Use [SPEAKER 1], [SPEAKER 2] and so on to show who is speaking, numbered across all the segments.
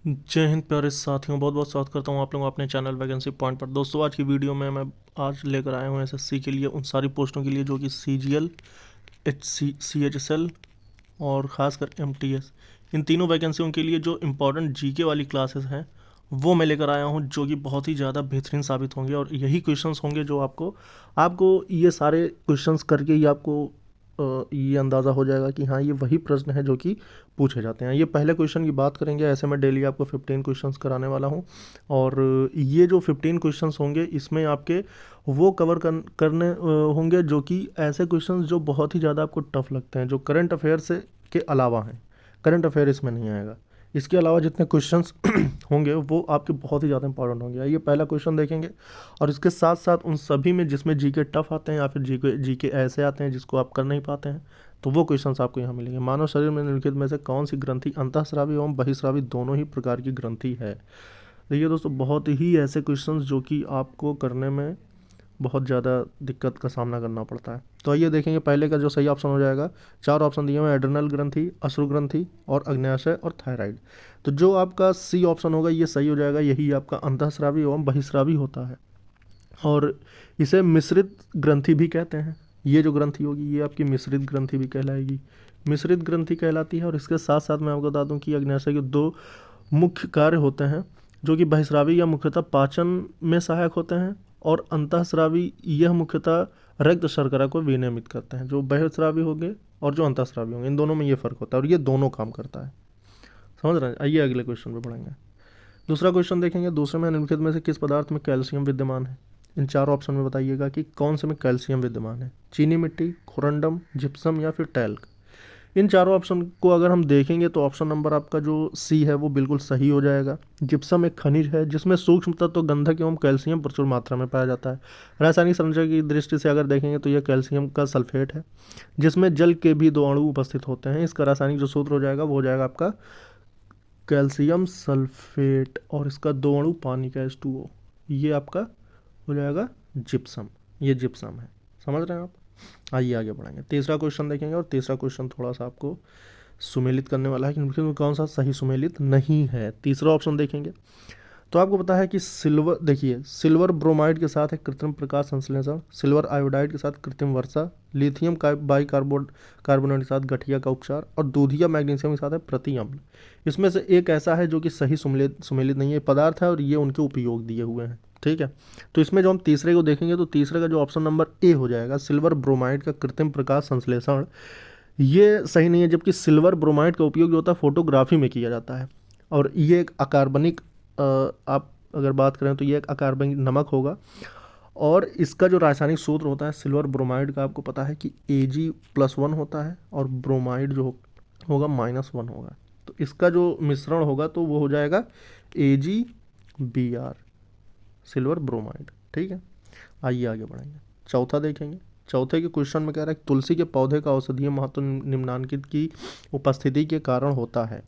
[SPEAKER 1] जय हिंद प्यारे साथियों, बहुत बहुत स्वागत करता हूं आप लोगों को अपने चैनल वैकेंसी पॉइंट पर। दोस्तों, आज की वीडियो में मैं आज लेकर आया हूं एसएससी के लिए उन सारी पोस्टों के लिए जो कि सीजीएल, सीएचएसएल और ख़ासकर एमटीएस, इन तीनों वैकेंसियों के लिए जो इम्पोर्टेंट जीके वाली क्लासेस हैं वो मैं लेकर आया हूं, जो कि बहुत ही ज़्यादा बेहतरीन साबित होंगे। और यही क्वेश्चंस होंगे जो आपको आपको ये सारे क्वेश्चंस करके ही आपको ये अंदाज़ा हो जाएगा कि हाँ, ये वही प्रश्न है जो कि पूछे जाते हैं। ये पहले क्वेश्चन की बात करेंगे। ऐसे मैं डेली आपको 15 क्वेश्चंस कराने वाला हूँ, और ये जो 15 क्वेश्चंस होंगे इसमें आपके वो कवर करने होंगे जो कि ऐसे क्वेश्चंस जो बहुत ही ज़्यादा आपको टफ लगते हैं, जो करंट अफेयर से के अलावा हैं। करंट अफेयर इसमें नहीं आएगा। इसके अलावा जितने क्वेश्चंस होंगे वो आपके बहुत ही ज़्यादा इंपॉर्टेंट होंगे। आइए पहला क्वेश्चन देखेंगे, और इसके साथ साथ उन सभी में जिसमें जीके टफ आते हैं या फिर जीके ऐसे आते हैं जिसको आप कर नहीं पाते हैं, तो वो क्वेश्चंस आपको यहाँ मिलेंगे। मानव शरीर में निम्नलिखित में से कौन सी ग्रंथि अंतःस्रावी एवं बहिस्रावी दोनों ही प्रकार की ग्रंथि है? देखिए दोस्तों, बहुत ही ऐसे क्वेश्चंस जो कि आपको करने में बहुत ज़्यादा दिक्कत का सामना करना पड़ता है। तो आइए देखेंगे, पहले का जो सही ऑप्शन हो जाएगा, चार ऑप्शन दिए हुए हैं, एड्रेनल ग्रंथि, अश्रु ग्रंथि और अग्न्याशय और थायराइड। तो जो आपका सी ऑप्शन होगा ये सही हो जाएगा। यही आपका अंतःस्रावी एवं बहिस्रावी होता है, और इसे मिश्रित ग्रंथि भी कहते हैं। ये जो ग्रंथि होगी ये आपकी मिश्रित ग्रंथि भी कहलाएगी, मिश्रित ग्रंथि कहलाती है। और इसके साथ साथ मैं आपको बता दूं कि अग्न्याशय के दो मुख्य कार्य होते हैं, जो कि बहिस्रावी या मुख्यतः पाचन में सहायक होते हैं, और अंतःस्रावी यह मुख्यतः रक्त शर्करा को विनियमित करते हैं। जो बहिस्रावी होंगे और जो अंतःस्रावी होंगे, इन दोनों में ये फ़र्क होता है, और ये दोनों काम करता है। समझ रहे हैं? आइए अगले क्वेश्चन पे बढ़ेंगे। दूसरा क्वेश्चन देखेंगे, दूसरे में निम्नलिखित में से किस पदार्थ में कैल्शियम विद्यमान है? इन चार ऑप्शन में बताइएगा कि कौन से में कैल्शियम विद्यमान है। चीनी मिट्टी, खोरंडम, जिप्सम या फिर टैल्क। इन चारों ऑप्शन को अगर हम देखेंगे तो ऑप्शन नंबर आपका जो सी है वो बिल्कुल सही हो जाएगा। जिप्सम एक खनिज है जिसमें सूक्ष्म तत्व गंधक एवं कैल्शियम प्रचुर मात्रा में पाया जाता है। रासायनिक संरचना की दृष्टि से अगर देखेंगे तो यह कैल्शियम का सल्फेट है, जिसमें जल के भी दो अणु उपस्थित होते हैं। इसका रासायनिक जो सूत्र हो जाएगा वो हो जाएगा आपका कैल्शियम सल्फेट, और इसका दो अणु पानी का H2O। ये आपका हो जाएगा जिप्सम। ये जिप्सम है। समझ रहे हैं आप? आइए आगे बढ़ेंगे, तीसरा क्वेश्चन देखेंगे। और तीसरा क्वेश्चन थोड़ा सा आपको सुमेलित करने वाला है कि इनमें कौन सा सही सुमेलित नहीं है। तीसरा ऑप्शन देखेंगे तो आपको पता है कि सिल्वर, देखिए, सिल्वर ब्रोमाइड के साथ एक कृत्रिम प्रकाश संश्लेषण, सिल्वर आयोडाइड के साथ कृत्रिम वर्षा, लिथियम बाई कार्बोनेट के साथ गठिया का उपचार, और दूधिया मैग्नीशियम के साथ है प्रति अम्ल। इसमें से एक ऐसा है जो कि सही सुमेलित नहीं है, पदार्थ है, और ये उनके उपयोग दिए हुए हैं। ठीक है, तो इसमें जो हम तीसरे को देखेंगे तो तीसरे का जो ऑप्शन नंबर ए हो जाएगा, सिल्वर ब्रोमाइड का कृत्रिम प्रकाश संश्लेषण, ये सही नहीं है। जबकि सिल्वर ब्रोमाइड का उपयोग जो होता है फोटोग्राफी में किया जाता है, और ये एक अकार्बनिक, आप अगर बात करें तो ये एक अकार्बनिक नमक होगा। और इसका जो रासायनिक सूत्र होता है सिल्वर ब्रोमाइड का, आपको पता है कि Ag+1 होता है, और ब्रोमाइड जो होगा -1 होगा। तो इसका जो मिश्रण होगा तो वो हो जाएगा AgBr, सिल्वर ब्रोमाइड। ठीक है, आइए आगे बढ़ेंगे, चौथा देखेंगे। चौथे के क्वेश्चन में कह रहा है कि तुलसी के पौधे का औषधीय महत्व निम्नांकित की उपस्थिति के कारण होता है।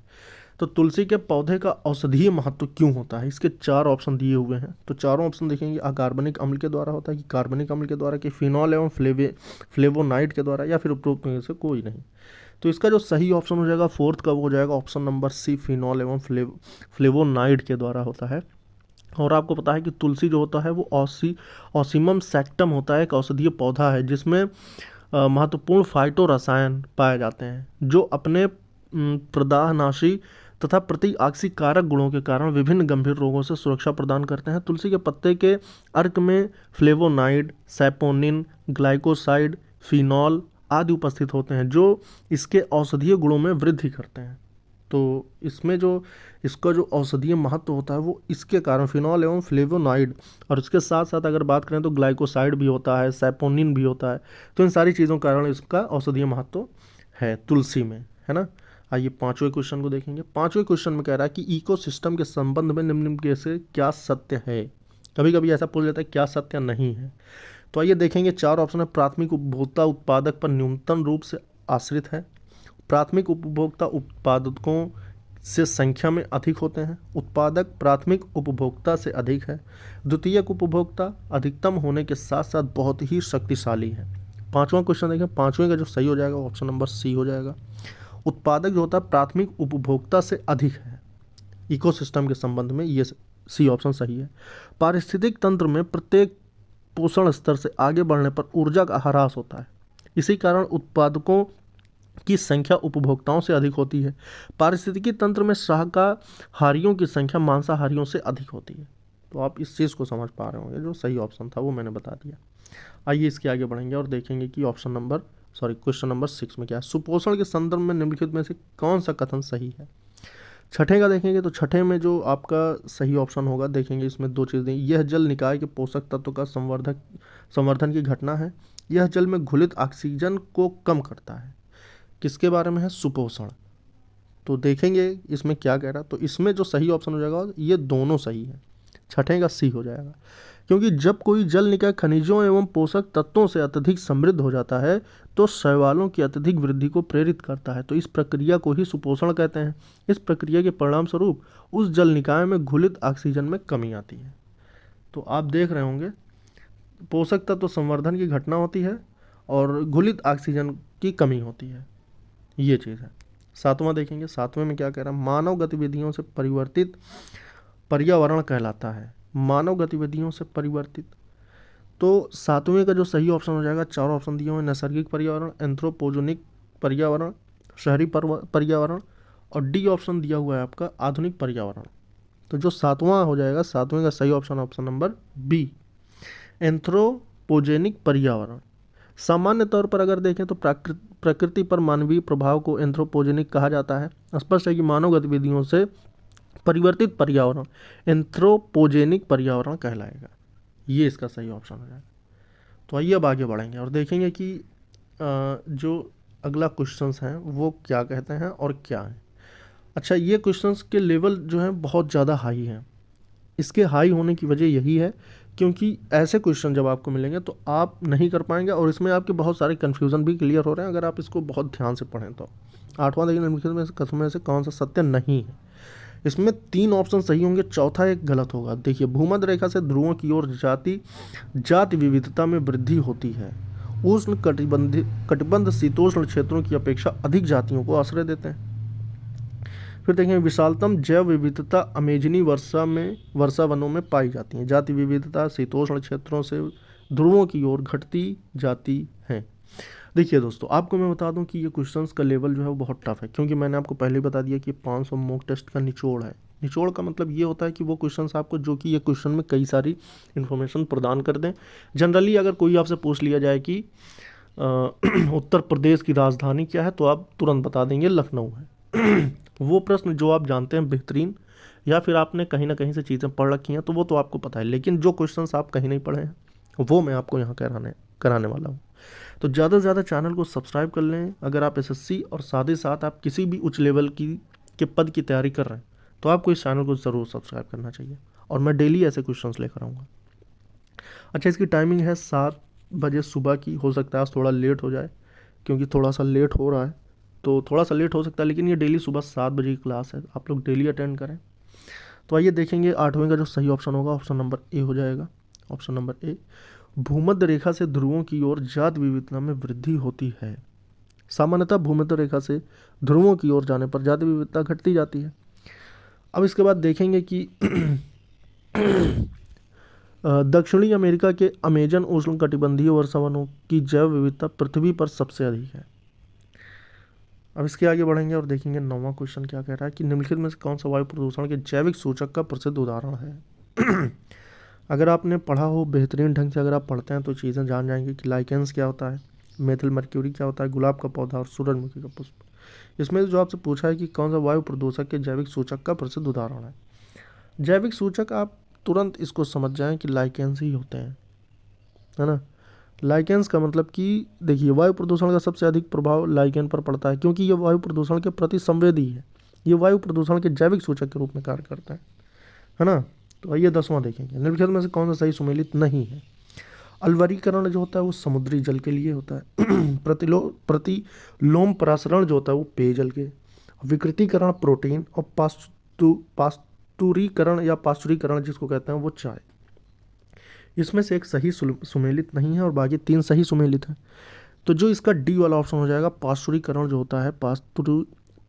[SPEAKER 1] तो तुलसी के पौधे का औषधीय महत्व क्यों होता है? इसके चार ऑप्शन दिए हुए हैं। तो चारों ऑप्शन देखेंगे, अकार्बनिक अम्ल के द्वारा होता है, कि कार्बनिक अम्ल के द्वारा, कि फिनॉल एवं फ्लेवोनाइड के द्वारा, या फिर उपरोक्त में से कोई नहीं। तो इसका जो सही ऑप्शन हो जाएगा फोर्थ का, वो हो जाएगा ऑप्शन नंबर सी, फिनॉल एवं फ्लेवोनाइड के द्वारा होता है। और आपको पता है कि तुलसी जो होता है वो ऑसीमम सैक्टम होता है, एक औषधीय पौधा है जिसमें महत्वपूर्ण फाइटो रसायन पाए जाते हैं, जो अपने प्रदाहनाशी तथा प्रतिऑक्सीकारक गुणों के कारण विभिन्न गंभीर रोगों से सुरक्षा प्रदान करते हैं। तुलसी के पत्ते के अर्क में फ्लेवोनाइड, सैपोनिन, ग्लाइकोसाइड, फिनॉल आदि उपस्थित होते हैं, जो इसके औषधीय गुणों में वृद्धि करते हैं। तो इसमें जो इसका जो औषधीय महत्व होता है वो इसके कारण, फिनॉल एवं फ्लेवोनाइड, और इसके साथ साथ अगर बात करें तो ग्लाइकोसाइड भी होता है, सैपोनिन भी होता है। तो इन सारी चीज़ों के कारण इसका औषधीय महत्व है तुलसी में, है ना। आइए पांचवें क्वेश्चन को देखेंगे। पांचवें क्वेश्चन में कह रहा है कि इकोसिस्टम के संबंध में निम्न में से क्या सत्य है? कभी कभी ऐसा पूछ लेता है क्या सत्य नहीं है। तो आइए देखेंगे, चार ऑप्शन है। प्राथमिक उपभोक्ता उत्पादक पर न्यूनतम रूप से आश्रित है, प्राथमिक उपभोक्ता उत्पादकों से संख्या में अधिक होते हैं, उत्पादक प्राथमिक उपभोक्ता से अधिक है, द्वितीयक उपभोक्ता अधिकतम होने के साथ साथ बहुत ही शक्तिशाली है। पांचवा क्वेश्चन देखें, पांचवें का जो सही हो जाएगा ऑप्शन नंबर सी हो जाएगा। उत्पादक जो होता है प्राथमिक उपभोक्ता से अधिक है, इकोसिस्टम के संबंध में, ये सी ऑप्शन सही है। पारिस्थितिक तंत्र में प्रत्येक पोषण स्तर से आगे बढ़ने पर ऊर्जा का ह्रास होता है, इसी कारण उत्पादकों की संख्या उपभोक्ताओं से अधिक होती है। पारिस्थितिकी तंत्र में शाकाहारियों की संख्या मांसाहारियों से अधिक होती है। तो आप इस चीज़ को समझ पा रहे होंगे, जो सही ऑप्शन था वो मैंने बता दिया। आइए इसके आगे बढ़ेंगे और देखेंगे कि क्वेश्चन नंबर 6 में क्या है। सुपोषण के संदर्भ में निम्नलिखित में से कौन सा कथन सही है। छठे का देखेंगे तो छठे में जो आपका सही ऑप्शन होगा, देखेंगे इसमें दो चीज़ें, यह जल निकाय के पोषक तत्व का संवर्धन की घटना है। यह जल में घुलित ऑक्सीजन को कम करता है। किसके बारे में है, सुपोषण। तो देखेंगे इसमें क्या कह रहा है। तो इसमें जो सही ऑप्शन हो जाएगा ये दोनों सही है, छठे का सी हो जाएगा। क्योंकि जब कोई जल निकाय खनिजों एवं पोषक तत्वों से अत्यधिक समृद्ध हो जाता है तो शैवालों की अत्यधिक वृद्धि को प्रेरित करता है। तो इस प्रक्रिया को ही सुपोषण कहते हैं। इस प्रक्रिया के परिणाम स्वरूप उस जल निकाय में घुलित ऑक्सीजन में कमी आती है। तो आप देख रहे होंगे पोषक तत्व संवर्धन की घटना होती है और घुलित ऑक्सीजन की कमी होती है, ये चीज़ है। सातवां देखेंगे, सातवें में क्या कह रहा है, मानव गतिविधियों से परिवर्तित पर्यावरण कहलाता है। मानव गतिविधियों से परिवर्तित, तो सातवें का जो सही ऑप्शन हो जाएगा, चार ऑप्शन दिए हुए, नैसर्गिक पर्यावरण, एंथ्रोपोजेनिक पर्यावरण, शहरी पर्यावरण, और डी ऑप्शन दिया हुआ है आपका आधुनिक पर्यावरण। तो जो सातवां हो जाएगा, सातवें का सही ऑप्शन नंबर बी, एंथ्रोपोजेनिक पर्यावरण। सामान्य तौर पर अगर देखें तो प्रकृति पर मानवीय प्रभाव को एंथ्रोपोजेनिक कहा जाता है। स्पष्ट है कि मानव गतिविधियों से परिवर्तित पर्यावरण एंथ्रोपोजेनिक पर्यावरण कहलाएगा। ये इसका सही ऑप्शन हो जाएगा। तो आइए अब आगे बढ़ेंगे और देखेंगे कि जो अगला क्वेश्चंस हैं वो क्या कहते हैं और क्या है। अच्छा, ये क्वेश्चंस के लेवल जो है बहुत ज़्यादा हाई हैं। इसके हाई होने की वजह यही है क्योंकि ऐसे क्वेश्चन जब आपको मिलेंगे तो आप नहीं कर पाएंगे और इसमें आपके बहुत सारे कन्फ्यूज़न भी क्लियर हो रहे हैं अगर आप इसको बहुत ध्यान से पढ़ें तो। आठवां देखिए, निम्नलिखित में कथनों में से कौन सा सत्य नहीं है। इसमें तीन ऑप्शन सही होंगे, चौथा एक गलत होगा। देखिए, भूमध्य रेखा से ध्रुवों की ओर जाति विविधता में वृद्धि होती है। उष्ण कटिबंध शीतोष्ण क्षेत्रों की अपेक्षा अधिक जातियों को आश्रय देते हैं। फिर देखें, विशालतम जैव विविधता अमेजनी वर्षा वनों में पाई जाती है। जाति विविधता शीतोष्ण क्षेत्रों से ध्रुवों की ओर घटती जाती है। देखिए दोस्तों, आपको मैं बता दूं कि ये क्वेश्चंस का लेवल जो है वो बहुत टफ है, क्योंकि मैंने आपको पहले बता दिया कि 500 मॉक टेस्ट का निचोड़ है। निचोड़ का मतलब ये होता है कि वो क्वेश्चंस आपको जो कि ये क्वेश्चन में कई सारी इन्फॉर्मेशन प्रदान कर दें। जनरली अगर कोई आपसे पूछ लिया जाए कि उत्तर प्रदेश की राजधानी क्या है, तो आप तुरंत बता देंगे लखनऊ है। वो प्रश्न जो आप जानते हैं बेहतरीन, या फिर आपने कहीं ना कहीं से चीज़ें पढ़ रखी हैं तो वो तो आपको पता है, लेकिन जो क्वेश्चंस आप कहीं नहीं पढ़े हैं वो मैं आपको यहाँ कराने वाला हूँ। तो ज़्यादा से ज़्यादा चैनल को सब्सक्राइब कर लें। अगर आप एसएससी और साथ ही साथ आप किसी भी उच्च लेवल के पद की तैयारी कर रहे हैं तो आपको इस चैनल को ज़रूर सब्सक्राइब करना चाहिए और मैं डेली ऐसे क्वेश्चंस लेकर आऊँगा। अच्छा, इसकी टाइमिंग है 7 बजे सुबह की। हो सकता है आज थोड़ा लेट हो जाए क्योंकि थोड़ा सा लेट हो रहा है, तो थोड़ा सा लेट हो सकता है, लेकिन ये डेली सुबह 7 बजे की क्लास है, आप लोग डेली अटेंड करें। तो आइए देखेंगे, आठवें का जो सही ऑप्शन होगा ऑप्शन नंबर ए हो जाएगा। ऑप्शन नंबर ए, भूमध्य रेखा से ध्रुवों की ओर जाति विविधता में वृद्धि होती है। सामान्यतः भूमध्य रेखा से ध्रुवों की ओर जाने पर जाति विविधता घटती जाती है। अब इसके बाद देखेंगे कि दक्षिणी अमेरिका के अमेजन उष्णकटिबंधीय वर्षावनों की जैव विविधता पृथ्वी पर सबसे अधिक है। अब इसके आगे बढ़ेंगे और देखेंगे 9वां क्वेश्चन क्या कह रहा है कि निम्नलिखित में से कौन सा वायु प्रदूषण के जैविक सूचक का प्रसिद्ध उदाहरण है। अगर आपने पढ़ा हो बेहतरीन ढंग से, अगर आप पढ़ते हैं तो चीज़ें जान जाएंगे कि लाइकेंस क्या होता है, मेथिल मर्क्यूरी क्या होता है, गुलाब का पौधा और सूरजमुखी का पुष्प। इसमें जो आपसे पूछा है कि कौन सा वायु प्रदूषक के जैविक सूचक का प्रसिद्ध उदाहरण है। जैविक सूचक आप तुरंत इसको समझ जाएं कि लाइकेंस ही होते हैं, है ना। लाइकेंस का मतलब कि देखिए, वायु प्रदूषण का सबसे अधिक प्रभाव लाइकेन पर पड़ता है क्योंकि ये वायु प्रदूषण के प्रति संवेदी है। ये वायु प्रदूषण के जैविक सूचक के रूप में कार्य करता है ना। तो आइए 10वां देखेंगे, निम्नलिखित में से कौन सा सही सुमेलित नहीं है। अलवरीकरण जो होता है वो समुद्री जल के लिए होता है। प्रतिलोम प्रसारण जो होता है वो पेयजल के, विकृतीकरण प्रोटीन, और पास्तुरीकरण या पास्चुरीकरण जिसको कहते हैं वो चाय। इसमें से एक सही सुमेलित नहीं है और बाकी 3 सही सुमेलित हैं। तो जो इसका डी वाला ऑप्शन हो जाएगा, पास्चुरीकरण जो होता है,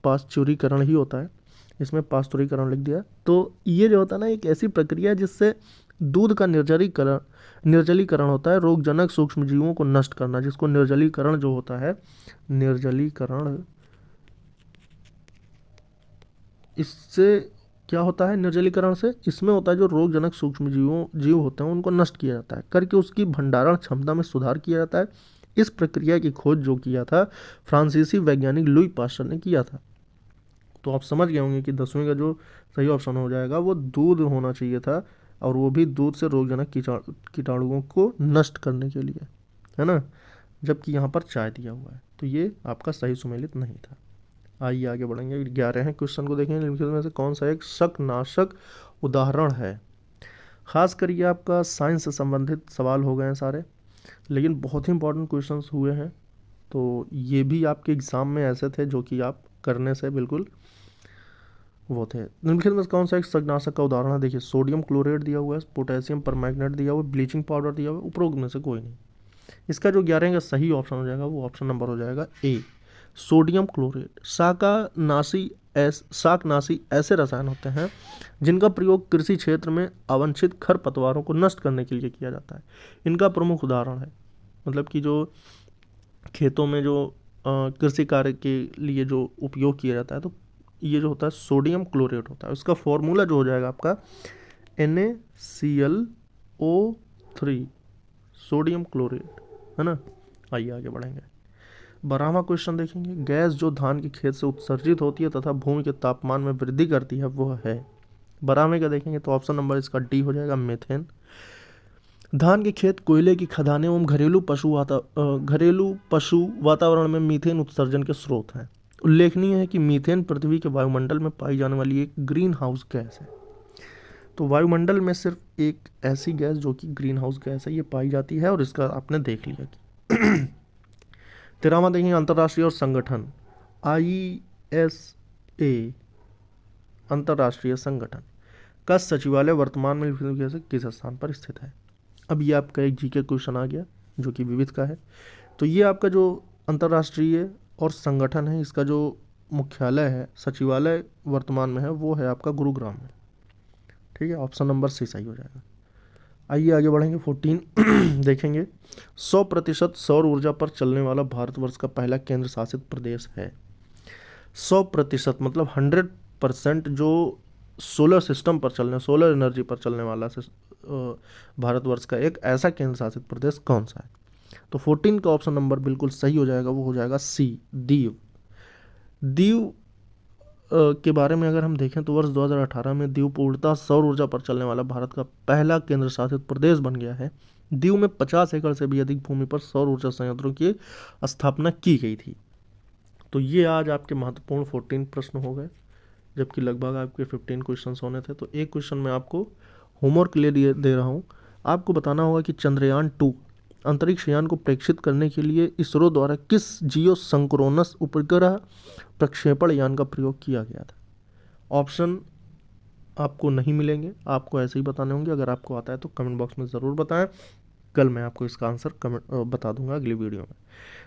[SPEAKER 1] पास्चुरीकरण ही होता है। इसमें पास्तुरीकरण लिख दिया। तो ये जो होता है ना, एक ऐसी प्रक्रिया है जिससे दूध का निर्जलीकरण होता है, रोगजनक सूक्ष्म जीवों को नष्ट करना, जिसको निर्जलीकरण जो होता है, निर्जलीकरण, इससे क्या होता है निर्जलीकरण से, इसमें होता है जो रोगजनक सूक्ष्म जीव होते हैं उनको नष्ट किया जाता है, करके उसकी भंडारण क्षमता में सुधार किया जाता है। इस प्रक्रिया की खोज जो किया था फ्रांसीसी वैज्ञानिक लुई पास्चर ने किया था। तो आप समझ गए होंगे कि 10वीं का जो सही ऑप्शन हो जाएगा वो दूध होना चाहिए था, और वो भी दूध से रोगजनक कीटाणुओं को नष्ट करने के लिए, है ना, जबकि यहाँ पर चाय दिया हुआ है। तो ये आपका सही सुमेलित नहीं था। आइए आगे बढ़ेंगे। 11वें क्वेश्चन को देखेंगे, निम्नलिखित में से कौन सा एक शकनाशक उदाहरण है। खास कर ये आपका साइंस से संबंधित सवाल हो गए हैं सारे, लेकिन बहुत ही इंपॉर्टेंट क्वेश्चंस हुए हैं। तो ये भी आपके एग्ज़ाम में ऐसे थे जो कि आप करने से बिल्कुल वो थे। निम्नलिखित में कौन सा एक शकनाशक का उदाहरण है। देखिए, सोडियम क्लोराइड दिया हुआ है, पोटेशियम परमैंगनेट दिया हुआ है, ब्लीचिंग पाउडर दिया हुआ है, उपरोक्त में से कोई नहीं। इसका जो 11 का सही ऑप्शन हो जाएगा वो ऑप्शन नंबर हो जाएगा ए, सोडियम क्लोराइड। शाकनाशी ऐसे रसायन होते हैं जिनका प्रयोग कृषि क्षेत्र में अवांछित खरपतवारों को नष्ट करने के लिए किया जाता है। इनका प्रमुख उदाहरण है, मतलब कि जो खेतों में जो कृषि कार्य के लिए जो उपयोग किया जाता है, तो ये जो होता है सोडियम क्लोराइड होता है। इसका फॉर्मूला जो हो जाएगा आपका NaClO3, सोडियम क्लोराइड, है ना। आइए आगे बढ़ेंगे। 12वां क्वेश्चन देखेंगे। गैस जो धान के खेत से उत्सर्जित होती है तथा भूमि के तापमान में वृद्धि करती है वो है। 12वें का देखेंगे तो ऑप्शन नंबर इसका डी हो जाएगा, मीथेन। धान के खेत, कोयले की खदानें एवं घरेलू पशु वातावरण में मीथेन उत्सर्जन के स्रोत हैं। उल्लेखनीय है कि मीथेन पृथ्वी के वायुमंडल में पाई जाने वाली एक ग्रीन हाउस गैस है। तो वायुमंडल में सिर्फ एक ऐसी गैस जो कि ग्रीन हाउस गैस है ये पाई जाती है, और इसका आपने देख लिया कि 13वां देखेंगे। अंतर्राष्ट्रीय और संगठन, ISA अंतर्राष्ट्रीय संगठन का सचिवालय वर्तमान में किस स्थान पर स्थित है। अब ये आपका एक जीके क्वेश्चन आ गया जो कि विविध का है। तो ये आपका जो अंतर्राष्ट्रीय और संगठन है, इसका जो मुख्यालय है, सचिवालय वर्तमान में है, वो है आपका गुरुग्राम में। ठीक है, ऑप्शन नंबर सी सही हो जाएगा। आइए आगे बढ़ेंगे। 14 देखेंगे। 100% सौर ऊर्जा पर चलने वाला भारतवर्ष का पहला केंद्र शासित प्रदेश है। 100% मतलब 100% जो सोलर सिस्टम पर चलने, सोलर एनर्जी पर चलने वाला भारतवर्ष का एक ऐसा केंद्र शासित प्रदेश कौन सा है। तो 14 का ऑप्शन नंबर बिल्कुल सही हो जाएगा, वो हो जाएगा सी, दीव। दीव के बारे में अगर हम देखें तो वर्ष 2018 में दीव पूर्णतः सौर ऊर्जा पर चलने वाला भारत का पहला केंद्र शासित प्रदेश बन गया है। दीव में 50 एकड़ से भी अधिक भूमि पर सौर ऊर्जा संयंत्रों की स्थापना की गई थी। तो ये आज आपके महत्वपूर्ण 14 प्रश्न हो गए, जबकि लगभग आपके 15 क्वेश्चन होने थे। तो एक क्वेश्चन मैं आपको होमवर्क के लिए दे रहा हूँ। आपको बताना होगा कि चंद्रयान 2 अंतरिक्ष यान को प्रेक्षित करने के लिए इसरो द्वारा किस जियो संक्रोनस उपग्रह प्रक्षेपण यान का प्रयोग किया गया था। ऑप्शन आपको नहीं मिलेंगे, आपको ऐसे ही बताने होंगे। अगर आपको आता है तो कमेंट बॉक्स में ज़रूर बताएं, कल मैं आपको इसका आंसर बता दूंगा अगली वीडियो में।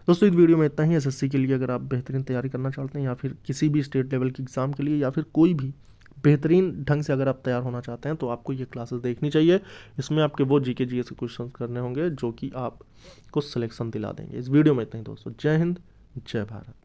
[SPEAKER 1] दोस्तों, इस वीडियो में इतना ही। एसएससी के लिए अगर आप बेहतरीन तैयारी करना चाहते हैं, या फिर किसी भी स्टेट लेवल के एग्ज़ाम के लिए, या फिर कोई भी बेहतरीन ढंग से अगर आप तैयार होना चाहते हैं, तो आपको ये क्लासेस देखनी चाहिए। इसमें आपके वो जीके जीएस के क्वेश्चन करने होंगे जो कि आपको सिलेक्शन दिला देंगे। इस वीडियो में इतना ही दोस्तों। जय हिंद, जय भारत।